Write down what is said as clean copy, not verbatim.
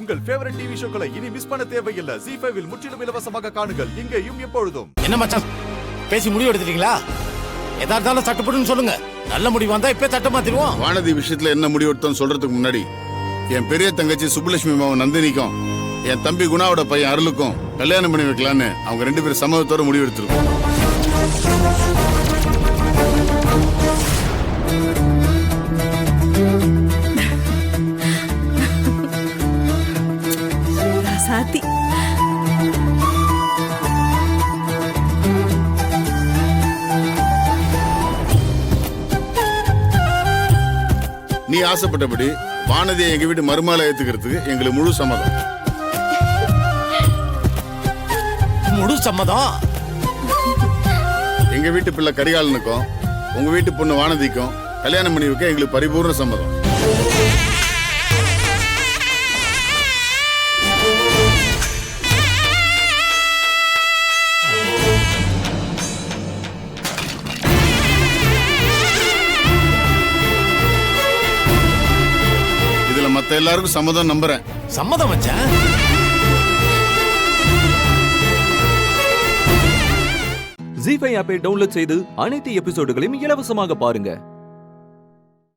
உங்கள் favourite TV ஷோக்களை இனி miss பண்ண தேவையில்லை. ZEE5 இல் முற்றிலும் இலவசமாக காணுங்கள். இங்கேயும் எப்பொழுதும். என்ன மச்சான், பேசி முடிவு எடுத்துட்டீங்களா? எதா இருந்தாலும் சட்டப்பட்டுன்னு சொல்லுங்க. நல்ல முடிவு வந்தா இப்ப சட்ட மாத்திடுவோம். வானதி விஷயத்துல என்ன முடிவு எடுத்தோம்னு சொல்றதுக்கு முன்னாடி என் பெரிய தங்கச்சி சுப்புலட்சுமி மாவன் நந்தினிக்கும் என் தம்பி குணாவோட பையன் அருளுக்கும் கல்யாணம் பண்ணி வைக்கலான்னு அவங்க 2 பேரும் சம்மதத்தோட முடிவு எடுத்திருக்கோம். சாத்தி நீ ஆசைப்பட்டபடி வானதியை எங்க வீட்டு மருமகளை ஏத்துக்கிறதுக்கு எங்களுக்கு முழு சம்மதம். முழு சம்மதம். எங்க வீட்டு பிள்ளை கரிகாலனுக்கும் உங்க வீட்டு பொண்ணு வானதிக்கும் கல்யாணம் பண்ணி வைக்க எங்களுக்கு பரிபூர்ண சம்மதம். இதுல மத்த எல்லாருக்கும் சம்மதம் நம்புறேன். சம்மதம் மச்சான். ZEE5 ஆப்பை டவுன்லோட் செய்து அனைத்து எபிசோடுகளையும் இலவசமாக பாருங்க.